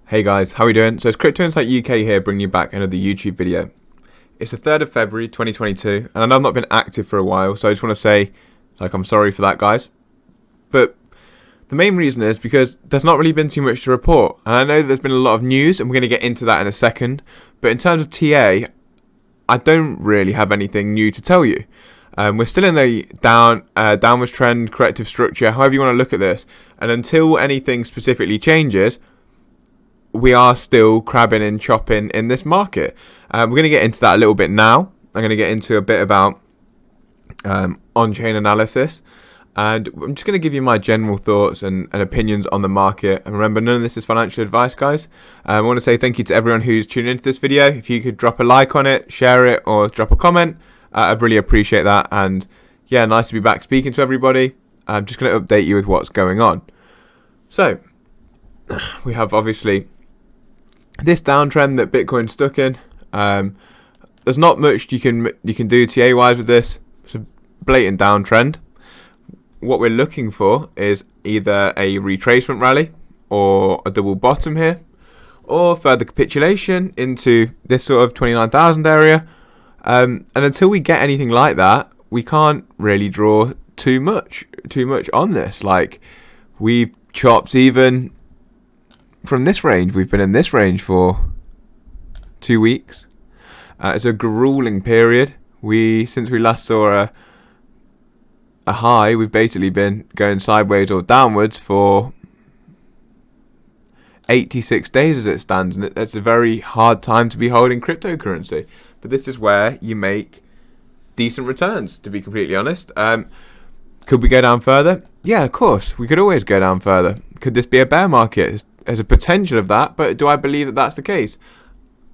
Hey guys, how are we doing? So it's Crypto Insight UK here, bringing you back another YouTube video. It's the 3rd of February 2022, and I know I've not been active for a while, so I just want to say, I'm sorry for that, guys. But the main reason is because there's not really been too much to report, and I know there's been a lot of news, and we're going to get into that in a second. But in terms of TA, I don't really have anything new to tell you. We're still in a downwards trend, corrective structure, however you want to look at this, and until anything specifically changes, we are still crabbing and chopping in this market. We're going to get into that a little bit now. I'm going to get into a bit about on-chain analysis, and I'm just going to give you my general thoughts and opinions on the market. And remember, none of this is financial advice, guys. I want to say thank you to everyone who's tuning into this video. If you could drop a like on it, share it, or drop a comment, I'd really appreciate that. And yeah, nice to be back speaking to everybody. I'm just going to update you with what's going on. So we have obviously this downtrend that Bitcoin's stuck in. There's not much you can do TA wise with this. It's a blatant downtrend. What we're looking for is either a retracement rally or a double bottom here, or further capitulation into this sort of 29,000 area. And until we get anything like that, we can't really draw too much on this. Like, we've chopped even from this range. We've been in this range for 2 weeks. It's a grueling period. Since we last saw a high, we've basically been going sideways or downwards for 86 days as it stands, and it's a very hard time to be holding cryptocurrency. But this is where you make decent returns, to be completely honest. Could we go down further? Yeah, of course. We could always go down further. Could this be a bear market? There's a potential of that, but do I believe that that's the case?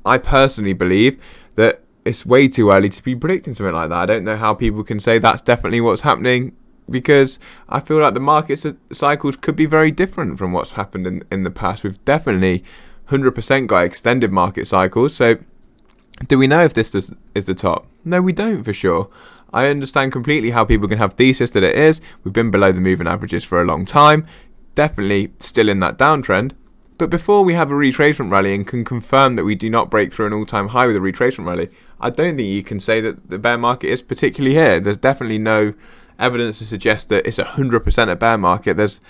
I personally believe that it's way too early to be predicting something like that. I don't know how people can say that's definitely what's happening, because I feel like the market cycles could be very different from what's happened in the past. We've definitely 100% got extended market cycles. So do we know if this is the top? No, we don't for sure. I understand completely how people can have thesis that it is. We've been below the moving averages for a long time. Definitely still in that downtrend. But before we have a retracement rally and can confirm that we do not break through an all-time high with a retracement rally, I don't think you can say that the bear market is particularly here. There's definitely no evidence to suggest that it's 100% a bear market.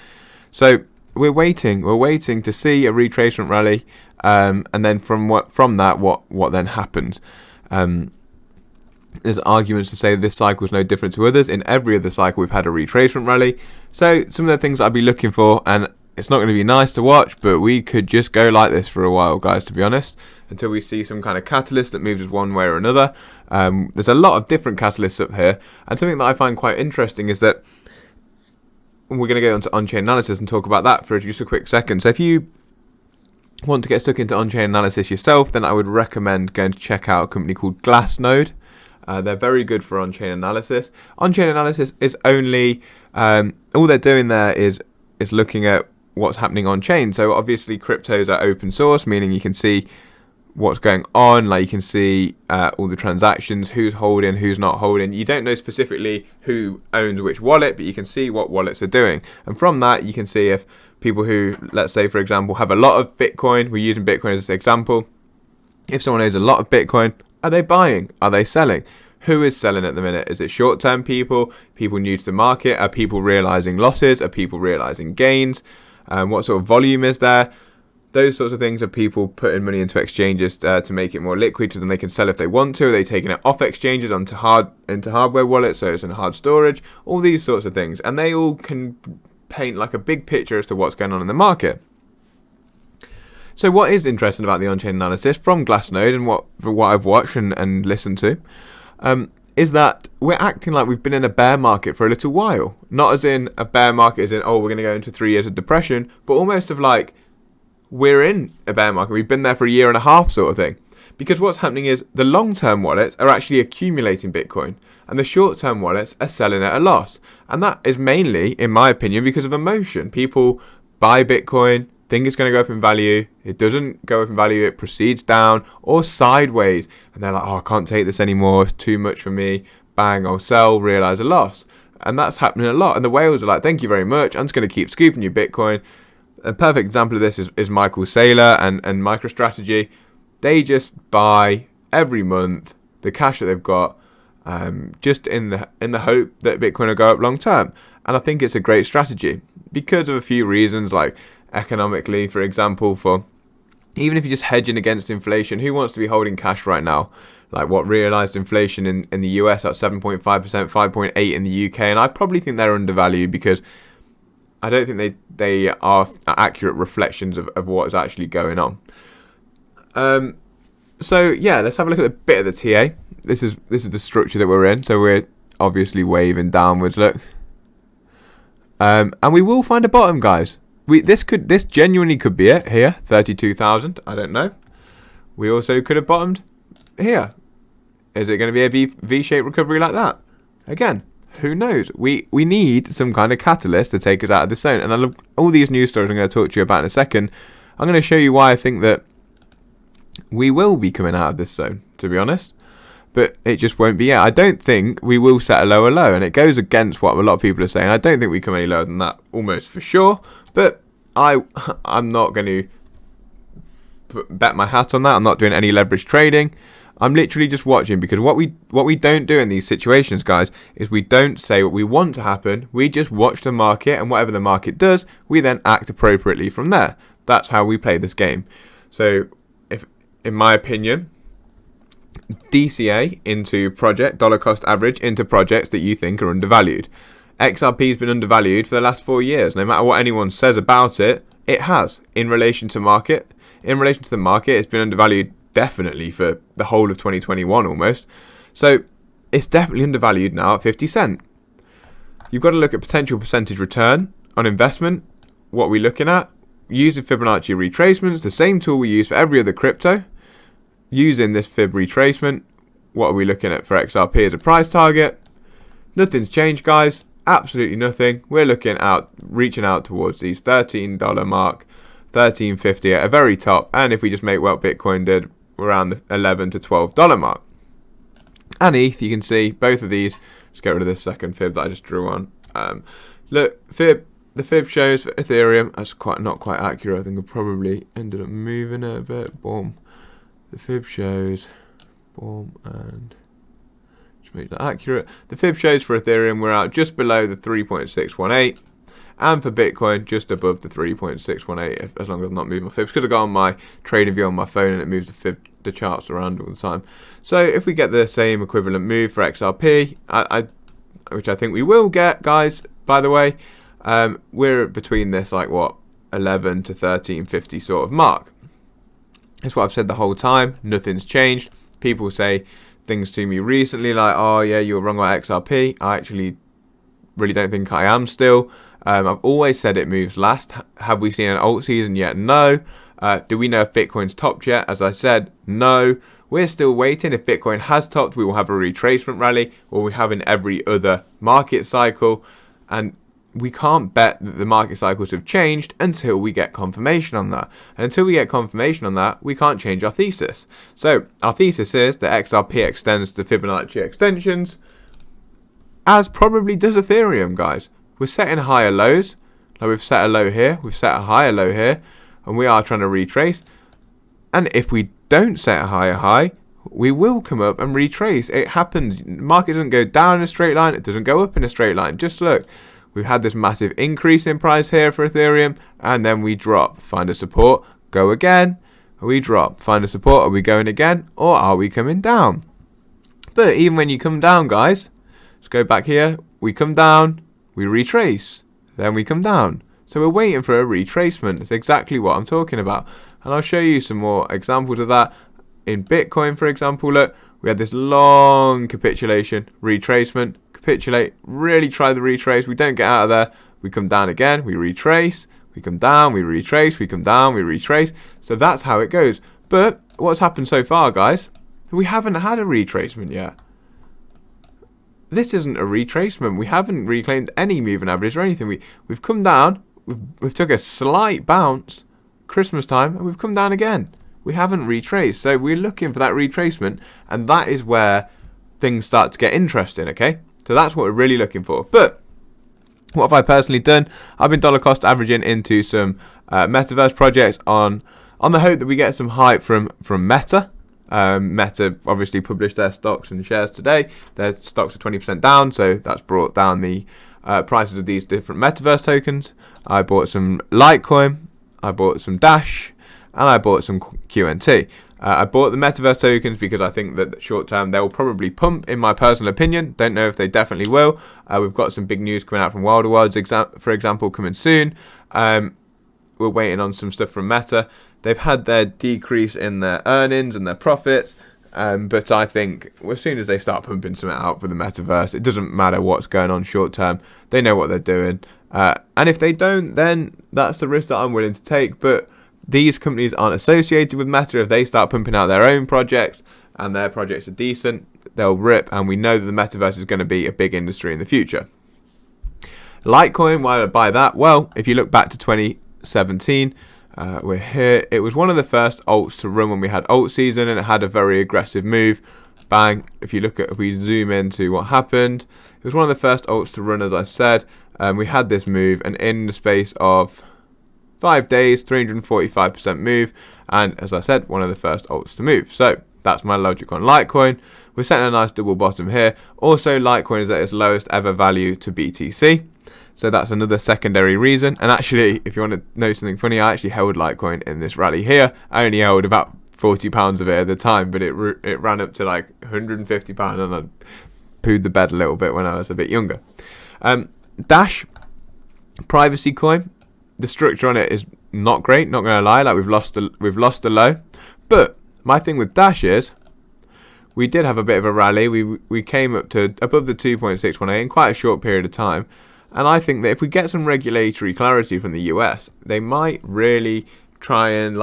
So we're waiting to see a retracement rally, and then from that, what then happens? There's arguments to say this cycle is no different to others. In every other cycle, we've had a retracement rally. So some of the things I'd be looking for, and it's not going to be nice to watch, but we could just go like this for a while, guys, to be honest, until we see some kind of catalyst that moves us one way or another. There's a lot of different catalysts up here, and something that I find quite interesting is that we're going to go on to on-chain analysis and talk about that for just a quick second. So if you want to get stuck into on-chain analysis yourself, then I would recommend going to check out a company called Glassnode. They're very good for on-chain analysis. On-chain analysis is only, all they're doing there is looking at what's happening on chain. So obviously cryptos are open source, meaning you can see what's going on. Like, you can see all the transactions, who's holding, who's not holding. You don't know specifically who owns which wallet, but you can see what wallets are doing. And from that, you can see if people who, let's say, for example, have a lot of Bitcoin, we're using Bitcoin as an example. If someone owns a lot of Bitcoin, are they buying? Are they selling? Who is selling at the minute? Is it short-term people new to the market? Are people realizing losses? Are people realizing gains? What sort of volume is there? Those sorts of things are people putting money into exchanges to make it more liquid, so then they can sell if they want to. Are they taking it off exchanges into hardware wallets, so it's in hard storage? All these sorts of things, and they all can paint like a big picture as to what's going on in the market. So what is interesting about the on-chain analysis from Glassnode and what I've watched and listened to, is that we're acting like we've been in a bear market for a little while. Not as in a bear market as in, oh, we're going to go into 3 years of depression, but almost of like, we're in a bear market. We've been there for a year and a half sort of thing. Because what's happening is the long-term wallets are actually accumulating Bitcoin, and the short-term wallets are selling at a loss. And that is mainly, in my opinion, because of emotion. People buy Bitcoin, think it's going to go up in value. It doesn't go up in value. It proceeds down or sideways. And they're like, oh, I can't take this anymore. It's too much for me. Bang, I'll sell, realize a loss. And that's happening a lot. And the whales are like, thank you very much. I'm just going to keep scooping you Bitcoin. A perfect example of this is Michael Saylor and MicroStrategy. They just buy every month the cash that they've got, just in the hope that Bitcoin will go up long term. And I think it's a great strategy because of a few reasons, like economically, for example, for even if you're just hedging against inflation, who wants to be holding cash right now? Like what realized inflation in the US at 7.5%, 5.8% in the UK, and I probably think they're undervalued because I don't think they are accurate reflections of what is actually going on. So yeah, let's have a look at a bit of the TA. This is the structure that we're in. So we're obviously waving downwards. Look, and we will find a bottom, guys. This genuinely could be it here, 32,000. I don't know. We also could have bottomed here. Is it going to be a V-shaped recovery like that? Again, who knows? We need some kind of catalyst to take us out of this zone. And I love all these news stories I'm going to talk to you about in a second. I'm going to show you why I think that we will be coming out of this zone, to be honest. But it just won't be yet. I don't think we will set a lower low. And it goes against what a lot of people are saying. I don't think we come any lower than that, almost for sure. But I'm not going to bet my hat on that. I'm not doing any leverage trading. I'm literally just watching, because what we don't do in these situations, guys, is we don't say what we want to happen. We just watch the market, and whatever the market does, we then act appropriately from there. That's how we play this game. So, if, in my opinion, DCA into project, dollar cost average into projects that you think are undervalued. XRP has been undervalued for the last 4 years. No matter what anyone says about it, it has. In relation to the market, it's been undervalued definitely for the whole of 2021 almost. So it's definitely undervalued now at 50 cent. You've got to look at potential percentage return on investment. What are we looking at? Using Fibonacci retracements, the same tool we use for every other crypto. Using this Fib retracement, what are we looking at for XRP as a price target? Nothing's changed, guys. Absolutely nothing. We're reaching out towards these $13 mark, $13.50 at a very top. And if we just make what Bitcoin did, around the $11 to $12 mark. And ETH, you can see both of these. Let's get rid of this second fib that I just drew on. Look, the fib shows for Ethereum. That's not quite accurate. I think I probably ended up moving it a bit. Boom. The fib shows. Boom. And just make that accurate. The fib shows for Ethereum, we're out just below the 3.618. And for Bitcoin, just above the 3.618, as long as I'm not moving my fibs, because I got on my trading view on my phone and it moves the charts around all the time. So if we get the same equivalent move for XRP, which I think we will get, guys, by the way, we're between this, 11 to 13.50 sort of mark. That's what I've said the whole time. Nothing's changed. People say things to me recently like, oh yeah, you were wrong about XRP. I actually really don't think I am still. I've always said it moves last. Have we seen an alt season yet? No. Do we know if Bitcoin's topped yet? As I said, no. We're still waiting. If Bitcoin has topped, we will have a retracement rally, or we have in every other market cycle. And we can't bet that the market cycles have changed until we get confirmation on that. And until we get confirmation on that, we can't change our thesis. So our thesis is that XRP extends to Fibonacci extensions, as probably does Ethereum, guys. We're setting higher lows. Like we've set a low here, we've set a higher low here, and we are trying to retrace. And if we don't set a higher high, we will come up and retrace. It happens. The market doesn't go down in a straight line. It doesn't go up in a straight line. Just look. We've had this massive increase in price here for Ethereum, and then we drop. Find a support, go again, we drop. Find a support, are we going again, or are we coming down? But even when you come down, guys, let's go back here. We come down, we retrace, then we come down. So we're waiting for a retracement. That's exactly what I'm talking about. And I'll show you some more examples of that. In Bitcoin, for example, look, we had this long capitulation, retracement, capitulate, really try the retrace. We don't get out of there. We come down again, we retrace, we come down, we retrace, we come down, we retrace. So that's how it goes. But what's happened so far, guys? We haven't had a retracement yet. This isn't a retracement. We haven't reclaimed any moving average or anything. We've come down, we've took a slight bounce, Christmas time, and we've come down again. We haven't retraced. So we're looking for that retracement, and that is where things start to get interesting, okay? So that's what we're really looking for. But What have I personally done? I've been dollar cost averaging into some metaverse projects on the hope that we get some hype from Meta. Meta obviously published their stocks and shares today. Their stocks are 20% down, so that's brought down the prices of these different metaverse tokens. I bought some Litecoin, I bought some Dash, and I bought some QNT. I bought the metaverse tokens because I think that short term they'll probably pump, in my personal opinion. Don't know if they definitely will. We've got some big news coming out from Wilder Worlds, for example, coming soon. We're waiting on some stuff from Meta. They've had their decrease in their earnings and their profits, but I think as soon as they start pumping something out for the metaverse, it doesn't matter what's going on short term. They know what they're doing. And if they don't, then that's the risk that I'm willing to take. But these companies aren't associated with Meta. If they start pumping out their own projects and their projects are decent, they'll rip. And we know that the metaverse is going to be a big industry in the future. Litecoin, why did I buy that? Well, if you look back to 2017, we're here. It was one of the first alts to run when we had alt season, and it had a very aggressive move. Bang. If we zoom into what happened, it was one of the first alts to run, as I said. We had this move, and in the space of 5 days, 345% move, and as I said, one of the first alts to move. So that's my logic on Litecoin. We're setting a nice double bottom here. Also, Litecoin is at its lowest ever value to BTC. So that's another secondary reason. And actually, if you want to know something funny, I actually held Litecoin in this rally here. I only held about £40 of it at the time, but it ran up to like £150, and I pooed the bed a little bit when I was a bit younger. Dash, privacy coin. The structure on it is not great, not going to lie. Like we've lost the low. But my thing with Dash is we did have a bit of a rally. We came up to above the 2.618 in quite a short period of time. And I think that if we get some regulatory clarity from the US, they might really try and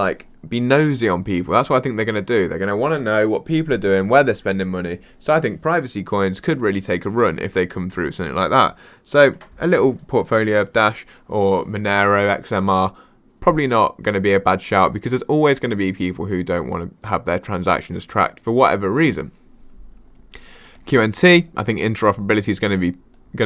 be nosy on people. That's what I think they're going to do. They're going to want to know what people are doing, where they're spending money. So I think privacy coins could really take a run if they come through something like that. So a little portfolio of Dash or Monero, XMR, probably not going to be a bad shout, because there's always going to be people who don't want to have their transactions tracked for whatever reason. QNT, I think interoperability is going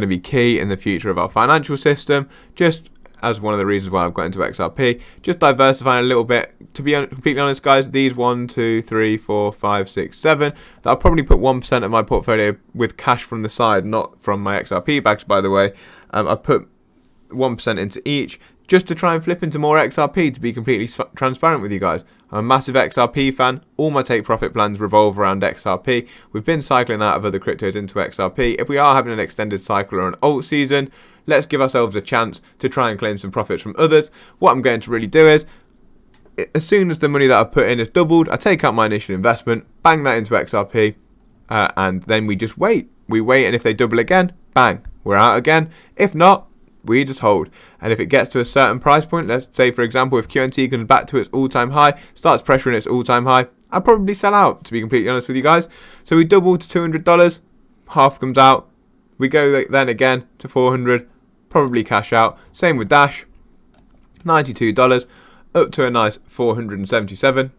to be key in the future of our financial system. Just as one of the reasons why I've got into XRP, just diversifying a little bit. To be completely honest, guys, these 1, 2, 3, 4, 5, 6, 7, that'll probably put 1% of my portfolio with cash from the side, not from my XRP bags, by the way. I put 1% into each, just to try and flip into more XRP, to be completely transparent with you guys. I'm a massive XRP fan. All my take profit plans revolve around XRP. We've been cycling out of other cryptos into XRP. If we are having an extended cycle or an alt season, let's give ourselves a chance to try and claim some profits from others. What I'm going to really do is, as soon as the money that I put in has doubled, I take out my initial investment, bang that into XRP, and then we just wait. We wait, and if they double again, bang, we're out again. If not, we just hold. And if it gets to a certain price point, let's say for example if QNT comes back to its all-time high, starts pressuring its all-time high, I'll probably sell out, to be completely honest with you guys. So we double to $200, half comes out, we go then again to 400, probably cash out. Same with Dash, $92 up to a nice 477,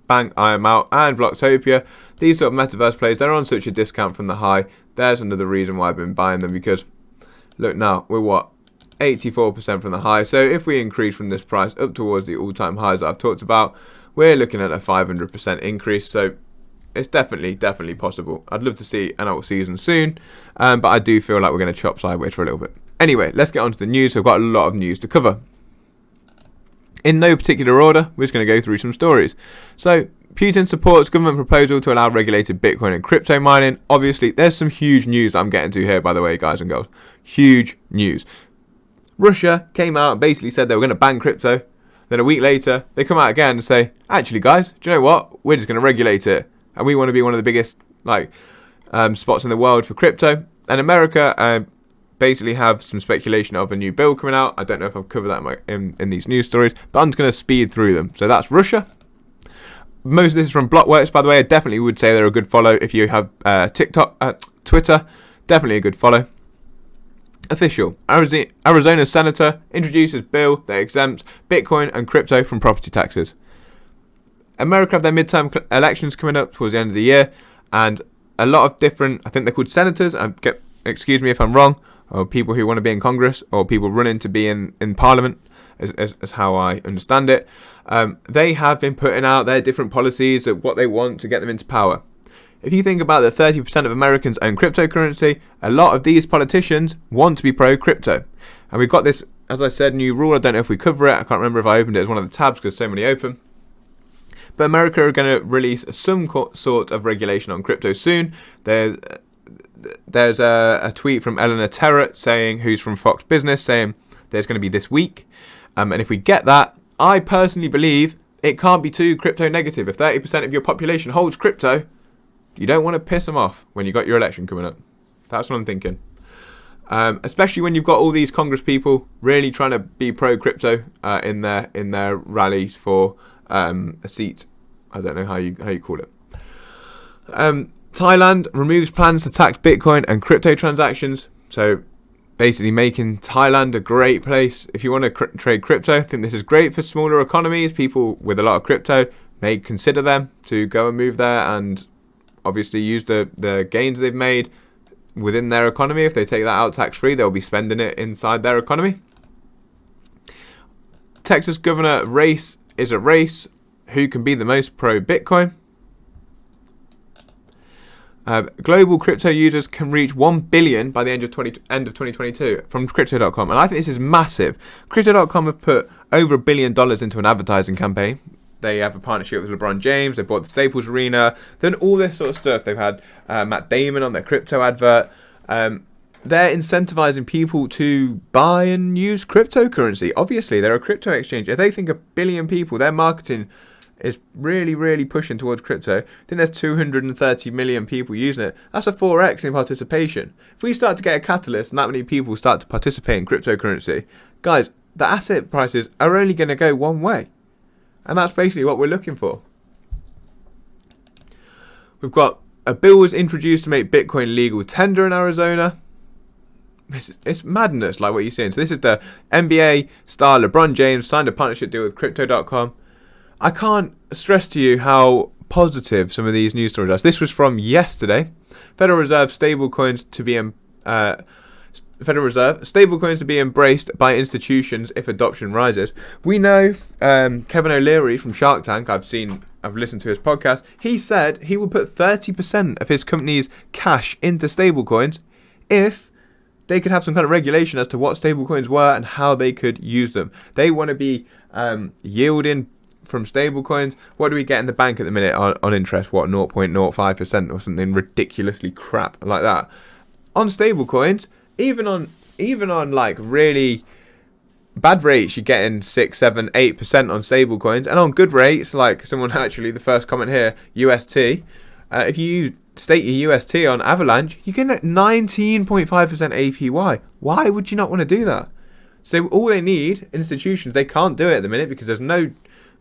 bang, I am out. And Blocktopia, these sort of metaverse plays, they're on such a discount from the high. There's another reason why I've been buying them, because look now, we're what, 84% from the high. So if we increase from this price up towards the all-time highs that I've talked about, we're looking at a 500% increase. So it's definitely possible. I'd love to see an alt season soon, but I do feel like we're going to chop sideways for a little bit. Anyway, let's get on to the news. So I've got a lot of news to cover. In no particular order, we're just going to go through some stories. So Putin supports government proposal to allow regulated Bitcoin and crypto mining. Obviously, there's some huge news that I'm getting to here, by the way, guys and girls. Huge news. Russia came out and basically said they were going to ban crypto. Then a week later, they come out again and say, actually, guys, do you know what? We're just going to regulate it. And we want to be one of the biggest spots in the world for crypto. And America basically have some speculation of a new bill coming out. I don't know if I've covered that in these news stories, but I'm just going to speed through them. So that's Russia. Most of this is from Blockworks, by the way. I definitely would say they're a good follow. If you have Twitter, definitely a good follow. Official. Arizona senator introduces bill that exempts Bitcoin and crypto from property taxes. America have their midterm elections coming up towards the end of the year, and a lot of different, I think they're called senators, excuse me if I'm wrong, or people who want to be in Congress, or people running to be in Parliament, as how I understand it. They have been putting out their different policies of what they want to get them into power. If you think about that 30% of Americans own cryptocurrency, a lot of these politicians want to be pro-crypto. And we've got this, as I said, new rule. I don't know if we cover it. I can't remember if I opened it as one of the tabs because so many open. But America are going to release some sort of regulation on crypto soon. There's a tweet from Eleanor Terrett saying, who's from Fox Business, saying there's going to be this week. And if we get that, I personally believe it can't be too crypto negative. If 30% of your population holds crypto, you don't want to piss them off when you got your election coming up. That's what I'm thinking. Especially when you've got all these Congress people really trying to be pro-crypto in their rallies for a seat. I don't know how you call it. Thailand removes plans to tax Bitcoin and crypto transactions. So basically making Thailand a great place if you want to trade crypto. I think this is great for smaller economies. People with a lot of crypto may consider them to go and move there and obviously use the gains they've made within their economy. If they take that out tax-free, they'll be spending it inside their economy. Texas governor race is a race. Who can be the most pro-Bitcoin? Global crypto users can reach 1 billion by the end of 2022 from Crypto.com. And I think this is massive. Crypto.com have put over $1 billion into an advertising campaign. They have a partnership with LeBron James. They bought the Staples Arena. Then all this sort of stuff. They've had Matt Damon on their crypto advert. They're incentivizing people to buy and use cryptocurrency. Obviously, they're a crypto exchange. If they think 1 billion people, their marketing is really, really pushing towards crypto. I think there's 230 million people using it. That's a 4x in participation. If we start to get a catalyst and that many people start to participate in cryptocurrency, guys, the asset prices are only going to go one way. And that's basically what we're looking for. We've got a bill was introduced to make Bitcoin legal tender in Arizona. It's madness, like what you're seeing. So this is the NBA star LeBron James signed a partnership deal with Crypto.com. I can't stress to you how positive some of these news stories are. This was from yesterday. Federal Reserve stablecoins to be embraced by institutions if adoption rises. We know Kevin O'Leary from Shark Tank. I've listened to his podcast. He said he would put 30% of his company's cash into stablecoins if they could have some kind of regulation as to what stablecoins were and how they could use them. They want to be yielding from stablecoins. What do we get in the bank at the minute on interest? What, 0.05% or something ridiculously crap like that? On stablecoins, even on like really bad rates, you're getting 6, 7, 8% on stablecoins, and on good rates, like someone actually, the first comment here, UST. If you stake your UST on Avalanche, you get 19.5% APY. Why would you not want to do that? So all they need, institutions, they can't do it at the minute because there's no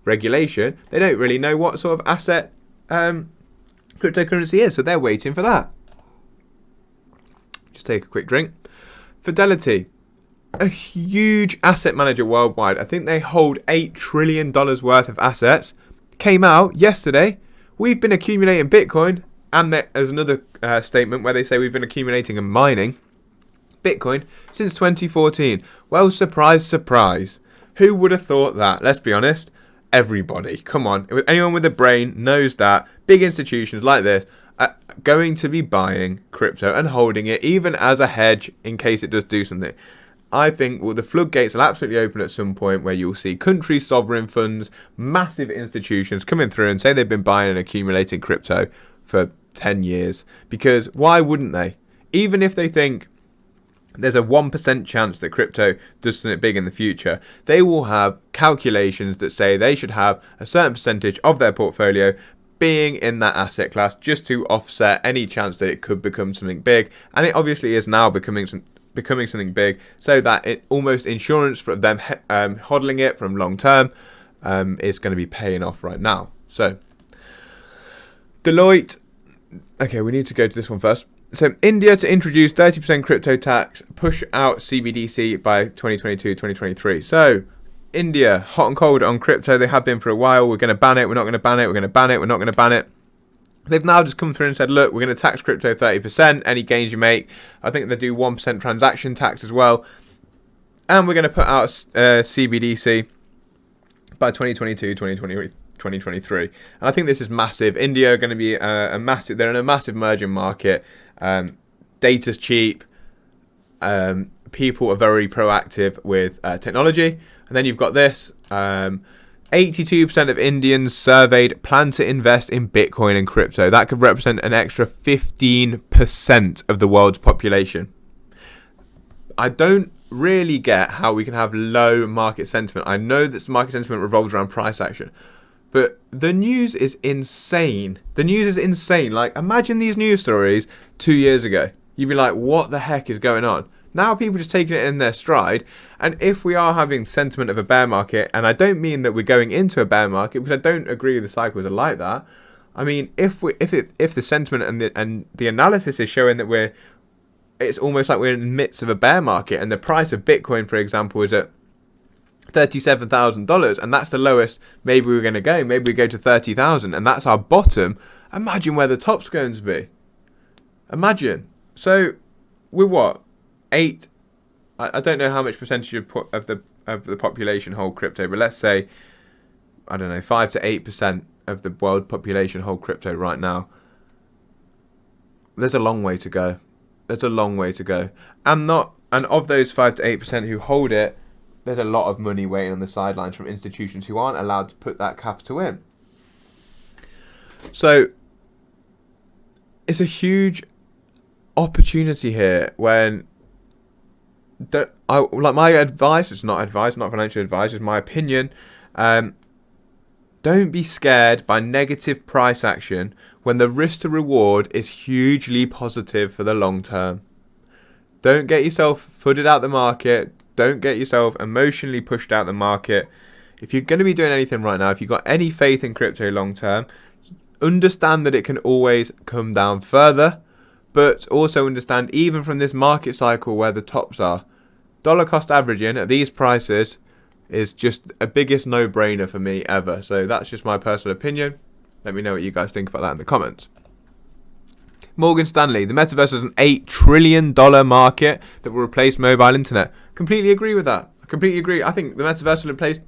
regulation. They don't really know what sort of asset cryptocurrency is, so they're waiting for that. Just take a quick drink. Fidelity, a huge asset manager worldwide. I think they hold $8 trillion worth of assets. Came out yesterday. We've been accumulating Bitcoin, and there's another statement where they say we've been accumulating and mining Bitcoin since 2014. Well, surprise, surprise. Who would have thought that? Let's be honest. Everybody. Come on. Anyone with a brain knows that big institutions like this are going to be buying crypto and holding it even as a hedge in case it does do something. I think the floodgates will absolutely open at some point where you'll see countries, sovereign funds, massive institutions coming through and say they've been buying and accumulating crypto for 10 years. Because why wouldn't they? Even if they think there's a 1% chance that crypto does something big in the future, they will have calculations that say they should have a certain percentage of their portfolio being in that asset class just to offset any chance that it could become something big. And it obviously is now becoming something big, so that it almost insurance for them hodling it from long term is going to be paying off right now. So Deloitte, okay, we need to go to this one first. So India to introduce 30% crypto tax, push out CBDC by 2022-2023. So India, hot and cold on crypto. They have been for a while. We're going to ban it. We're not going to ban it. We're going to ban it. We're not going to ban it. They've now just come through and said, look, we're going to tax crypto 30%. Any gains you make, I think they do 1% transaction tax as well. And we're going to put out a CBDC by 2022, 2023. And I think this is massive. India are going to be a massive, they're in a massive emerging market. Data's cheap. People are very proactive with technology. And then you've got this. 82% of Indians surveyed plan to invest in Bitcoin and crypto. That could represent an extra 15% of the world's population. I don't really get how we can have low market sentiment. I know that market sentiment revolves around price action, but the news is insane. The news is insane. Like, imagine these news stories 2 years ago. You'd be like, what the heck is going on? Now people just taking it in their stride. And if we are having sentiment of a bear market, and I don't mean that we're going into a bear market, because I don't agree the cycles are like that. I mean, if the sentiment and the analysis is showing that it's almost like we're in the midst of a bear market, and the price of Bitcoin, for example, is at $37,000, and that's the lowest maybe we're going to go. Maybe we go to 30,000, and that's our bottom. Imagine where the top's going to be. Imagine. So we're what? I don't know how much percentage of the population hold crypto, but let's say, I don't know, 5 to 8% of the world population hold crypto right now. There's a long way to go. There's a long way to go. And of those 5 to 8% who hold it, there's a lot of money waiting on the sidelines from institutions who aren't allowed to put that capital in. So it's a huge opportunity here when my advice, it's not advice, not financial advice, it's my opinion. Don't be scared by negative price action when the risk to reward is hugely positive for the long term. Don't get yourself footed out the market. Don't get yourself emotionally pushed out the market. If you're going to be doing anything right now, if you've got any faith in crypto long term, understand that it can always come down further. But also understand, even from this market cycle where the tops are, dollar cost averaging at these prices is just a biggest no-brainer for me ever. So that's just my personal opinion. Let me know what you guys think about that in the comments. Morgan Stanley, the metaverse is an $8 trillion market that will replace mobile internet. Completely agree with that. I completely agree. I think the metaverse will replace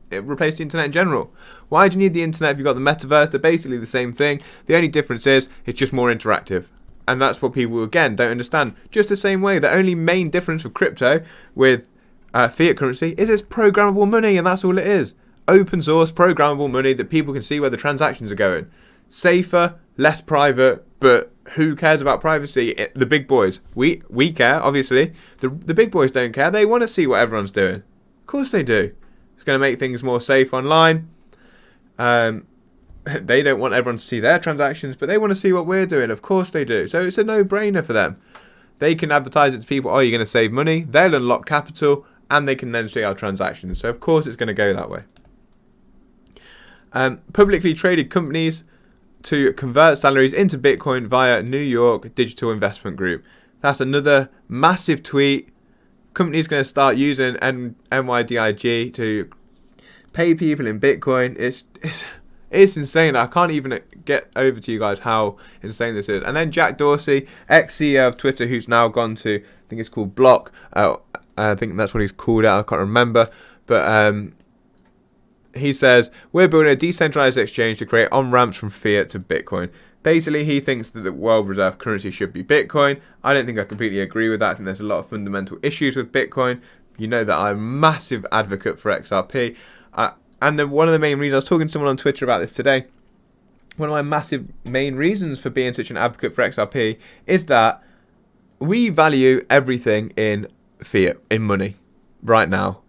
the internet in general. Why do you need the internet if you've got the metaverse? They're basically the same thing. The only difference is it's just more interactive. And that's what people, again, don't understand. Just the same way, the only main difference with crypto with fiat currency is it's programmable money, and that's all it is. Open source, programmable money that people can see where the transactions are going. Safer, less private, but who cares about privacy? The big boys. We care, obviously. The big boys don't care. They want to see what everyone's doing. Of course they do. It's going to make things more safe online. They don't want everyone to see their transactions, but they want to see what we're doing. Of course they do. So it's a no-brainer for them. They can advertise it to people, oh, you're going to save money. They'll unlock capital, and they can then see our transactions. So, of course, it's going to go that way. Publicly traded companies to convert salaries into Bitcoin via New York Digital Investment Group. That's another massive tweet. Companies going to start using NYDIG to pay people in Bitcoin. It's insane. I can't even get over to you guys how insane this is. And then Jack Dorsey, ex-CEO of Twitter, who's now gone to, I think it's called Block. I think that's what he's called out. I can't remember. But he says, we're building a decentralized exchange to create on-ramps from fiat to Bitcoin. Basically, he thinks that the world reserve currency should be Bitcoin. I don't think I completely agree with that. I think there's a lot of fundamental issues with Bitcoin. You know that I'm a massive advocate for XRP. And one of the main reasons, I was talking to someone on Twitter about this today, one of my massive main reasons for being such an advocate for XRP is that we value everything in fiat, in money, right now.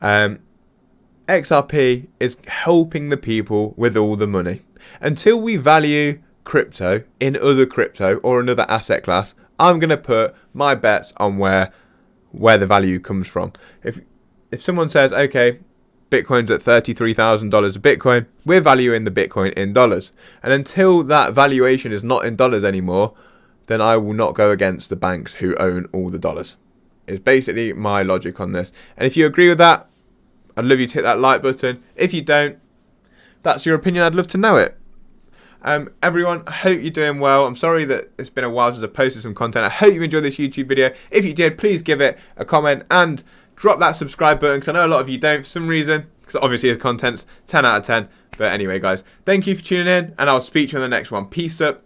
XRP is helping the people with all the money. Until we value crypto in other crypto or another asset class, I'm going to put my bets on where the value comes from. If someone says, okay, Bitcoin's at $33,000 a Bitcoin, we're valuing the Bitcoin in dollars. And until that valuation is not in dollars anymore, then I will not go against the banks who own all the dollars. It's basically my logic on this. And if you agree with that, I'd love you to hit that like button. If you don't, that's your opinion. I'd love to know it. Everyone, I hope you're doing well. I'm sorry that it's been a while since I posted some content. I hope you enjoyed this YouTube video. If you did, please give it a comment and drop that subscribe button, because I know a lot of you don't for some reason, because obviously his content's 10 out of 10. But anyway, guys, thank you for tuning in, and I'll speak to you on the next one. Peace up.